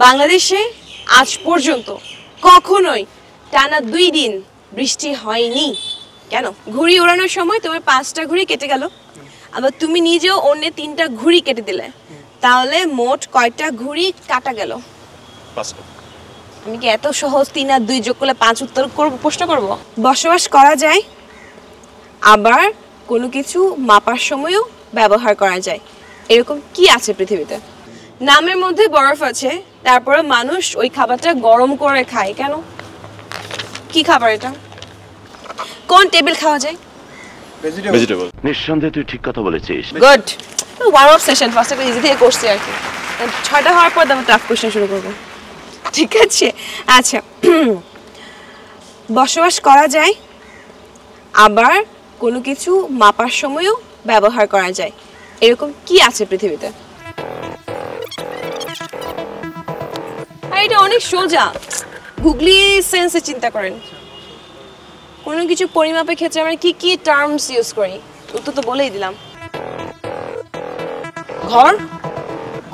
বাংলাদেশে আজ পর্যন্ত কখনোই টানা 2 দিন বৃষ্টি হয়নি কেন? ঘুড়ি ওড়ানোর সময় তোমার 5টা ঘুড়ি কেটে গেল, আবার তুমি নিজেও অন্য 3টা ঘুড়ি কেটে দিলে, তাহলে মোট কয়টা ঘুড়ি কাটা গেল? 5টা। আমি কি এত সহজ 3 আর 2 যোগ করলে 5 উত্তর করব, প্রশ্ন করব? বসবাস করা যায়, আবার কোনো কিছু মাপার সময়ও ব্যবহার করা যায়, এরকম কি আছে পৃথিবীতে? নামের মধ্যে বরফ আছে, তারপরে মানুষ ওই খাবারটা গরম করে খায় কেন? কি খাবার এটা? কোন টেবিল খাওয়া যায়? ভেজিটেবল। নিঃসন্দেহে তুই ঠিক কথা বলেছিস। Good. Warm up session first একটা ইজি থেকে করছি আর কি, 6টা হওয়ার পর আমরা টাফ কোশ্চেন শুরু করব, ঠিক আছে? আচ্ছা, বসবাস করা যায়, আবার কোনো কিছু মাপার সময়ও ব্যবহার করা যায়, এরকম কি আছে পৃথিবীতে? আর এটা অনেক সোজা, গুগলি সেন্সে চিন্তা করেন। কোনো কিছু পরিমাপের ক্ষেত্রে আমরা কি কি টার্মস ইউজ করি? উত্তর তো বলেই দিলাম, ঘর।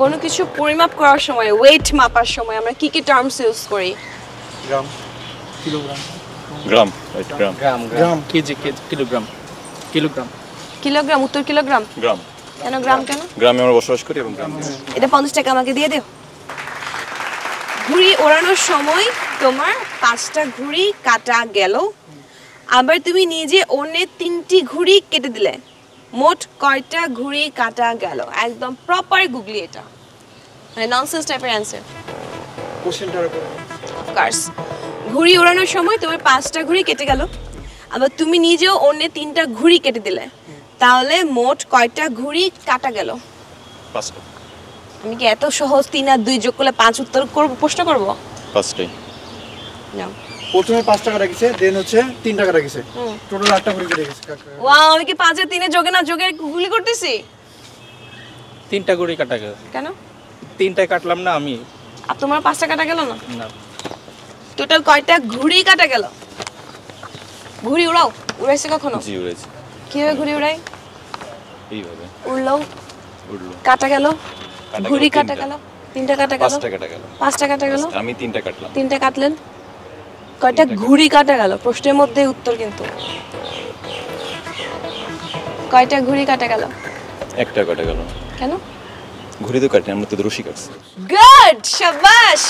কোনো কিছু পরিমাপ করার সময়, ওয়েট মাপার সময় আমরা কি কি টার্মস ইউজ করি? গ্রাম, কিলোগ্রাম, গ্রাম, রাইট, গ্রাম। গ্রাম, কেজি, কিলোগ্রাম, কিলোগ্রাম। কিলোগ্রাম, উত্তর কিলোগ্রাম। গ্রাম। কেন গ্রাম কেন? গ্রামে আমরা বসবাস করি এবং গ্রাম। এটা 50 টাকা আমাকে দিয়ে দিও। ঘুড়ি ওড়ানোর সময় তোমার 5টা ঘুড়ি কাটা গেল, আবার তুমি নিজে অন্য 3টি ঘুড়ি কেটে দিলে, মোট কয়টা ঘুড়ি কাটা গেল? একদম প্রপার গুগলি, এটা মানে ননসেন্স টাইপের অ্যানসার। কোশ্চেনটার উপর অফকোর্স, ঘুড়ি ওড়ানোর সময় তোমার 5টা ঘুড়ি কেটে গেল, আবার তুমি নিজেও অন্য 3টা ঘুড়ি কেটে দিলে, তাহলে মোট কয়টা ঘুড়ি কাটা গেল? 5টা। আমি কি এত সহজ 3 আর 2 যোগ করলে 5 উত্তর করব, প্রশ্ন করব? 5টাই। নাও। প্রথমে 5 টাকা রাখিছে, দেন হচ্ছে 3 টাকা রাখিছে, টোটাল 8টা করে রেখেছে। ওয়াও, আমি কি 5 এর 3 এর যোগে না যোগে গুলি করতেছি? 3টা ঘুড়ি কাটা গেল। কেন? 3টায় কাটলাম না আমি। আর তোমার 5টা কাটা গেল না? না, টোটাল কয়টা ঘুড়ি কাটা গেল? ঘুড়ি উড়াও, উড়াইছে কখনো? জি উড়েছে। কিভাবে ঘুড়ি উড়াই? এইভাবে উড়লো, উড়লো। কাটা গেল, কাটা ঘুড়ি গেল কাটা 3টা। গেল, 3টা কাটা গেল, 5টা কাটা গেল। 5টা কাটা গেল, আমি 3টা কাটলাম। 3টা কাটলেন, কয়টা ঘুড়ি কাটা গেল? প্রশ্নের মধ্যে উত্তর কিন্তু। কয়টা ঘুড়ি কাটা গেল? একটা কাটা গেল। কেন? ঘুড়ি তো কাটি, আমরা তো রশি কাটছি। গুড, শাবাশ।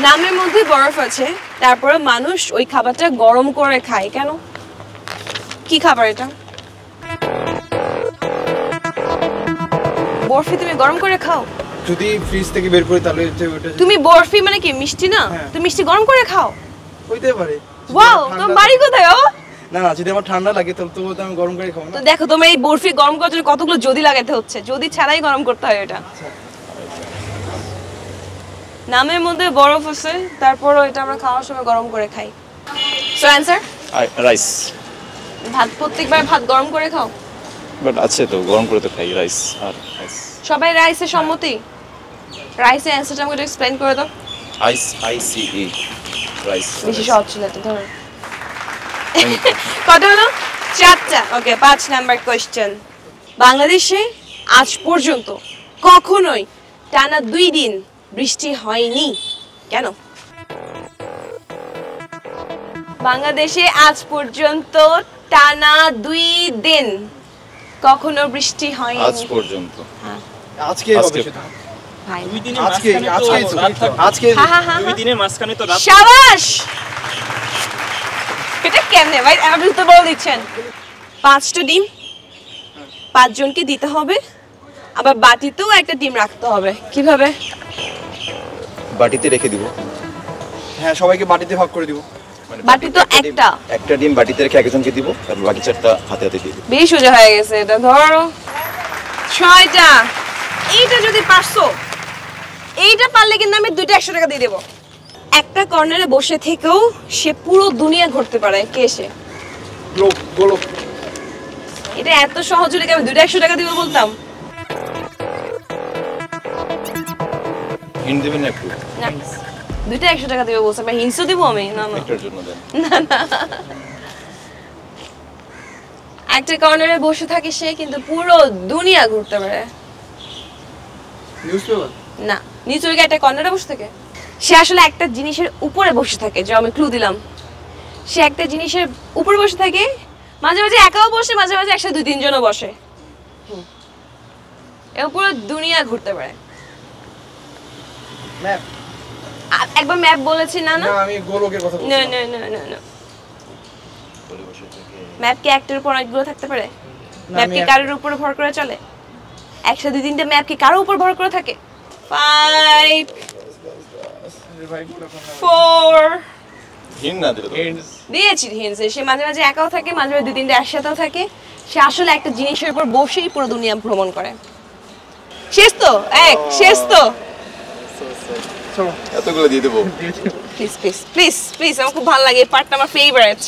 নামের মধ্যে বরফ আছে, তারপরে মানুষ ওই খাবারটা গরম করে খায় কেন? কি খাবার এটা? বরফি তুমি গরম করে খাও? যদি ফ্রিজ থেকে বের করে তাহলে ওটা তুমি বরফি মানে কি মিষ্টি না? তুমি মিষ্টি গরম করে খাও? হইতে পারে। ওয়াও, তোমার বাড়ি কোথায়? ও না না, যদি আমার ঠান্ডা লাগে তাহলে তো আমি গরম করে খাবো তো না। দেখো, তোমার এই বরফি গরম করার জন্য কতগুলো যদি লাগাতে হচ্ছে, যদি ছাড়াই গরম করতে হয় এটা। নামের মধ্যে বরফ আছে, তারপরও এটা আমরা খাওয়ার সময় গরম করে খাই। So answer rice. ভাত, প্রত্যেকবার ভাত গরম করে খাও? বাট আছে তো, গরম করে তো খাই রাইস আর রাইস। সবাই রাইসে সম্মতি? রাইসের অ্যানসারটা আমাকে একটু এক্সপ্লেইন করে দাও। ICE rice. বেশি সহজ ছিল এটা, ধরো। কত হলো? 4টা। ওকে, 5 নাম্বার কোশ্চেন। বাংলাদেশে আজ পর্যন্ত কখনোই টানা 2 দিন বৃষ্টি হয়নি কেন? বাংলাদেশে আজ পর্যন্ত টানা 2 দিন কখনো বৃষ্টি হয়নি। আজ পর্যন্ত। আজকে হবে সেটা। ভাই, আজকে হ্যাঁ হ্যাঁ হ্যাঁ, 2 দিনের মাঝখানে তো রাত। শাবাশ। এটা কেমনে ভাই, আপনি তো বলে দিচ্ছেন। 5টা ডিম 5 জনকে দিতে হবে, আবার বাটিতেও একটা ডিম রাখতে হবে। কিভাবে? বাটিতে রেখে দিব। হ্যাঁ, সবাইকে বাটিতে ভাগ করে দিব। মানে বাটি তো একটা ডিম বাটিতে রেখে একজনকে দিব, তারপর বাকি 4টা হাতে হাতে দিয়ে দিব। বেশ সোজা হয়ে গেছে এটা। ধরো 6টা। এইটা যদি পারছো, এইটা পারলে কিন্তু আমি 2টা 100 টাকা দিয়ে দেবো। একটা কর্নারে বসে থেকেও সে পুরো দুনিয়া ঘুরতে পারে, কে সে? লোক, গোলক। এটা এত সহজ হলে কি আমি 2টা 100 টাকা দিব বলতাম? হিন্ট দিবেন না একটু? না, 2টা 100 টাকা দিব বলছে, আমি হিংসা দিব আমি? না না, একটার জন্য দেন। একটা কর্নারে বসে থাকে সে, কিন্তু পুরো দুনিয়া ঘুরতে পারে। নিউজপেপার? না, নিচে ওই একটা কর্নারে বসে থাকে। সে আসলে একটা জিনিসের উপরে বসে থাকে, যে আমি ক্লু দিলাম। সে একটা জিনিসের উপরে বসে থাকে, মাঝে মাঝে একাও বসে, মাঝে মাঝে একসাথে 2-3 জনও বসে। এবং পুরো দুনিয়া ঘুরতে পারে। ম্যাপ। একবার ম্যাপ বলেছি না? না না আমি গোলকের কথা বলছি না না না না না। ম্যাপ কি একটার উপর অনেকগুলো থাকতে পারে? ম্যাপ কি কারোর উপরে ভর করে চলে? একসাথে 2-3টে ম্যাপ কি কারোর উপর ভর করে থাকে? 5 4 হিন না দিলে তো দিয়েছি হিন্টস। সে মাঝে মাঝে একাও থাকে, মাঝে মাঝে 2-3টে একসাথেও থাকে। সে আসলে একটা জিনিসের উপর বসেই পুরো দুনিয়া ভ্রমণ করে। শেষ তো? শেষ তো? চলো এতগুলো দিয়ে দেবো প্লিজ প্লিজ প্লিজ প্লিজ, আমার খুব ভালো লাগে, এই পার্টটা আমার ফেভারিট।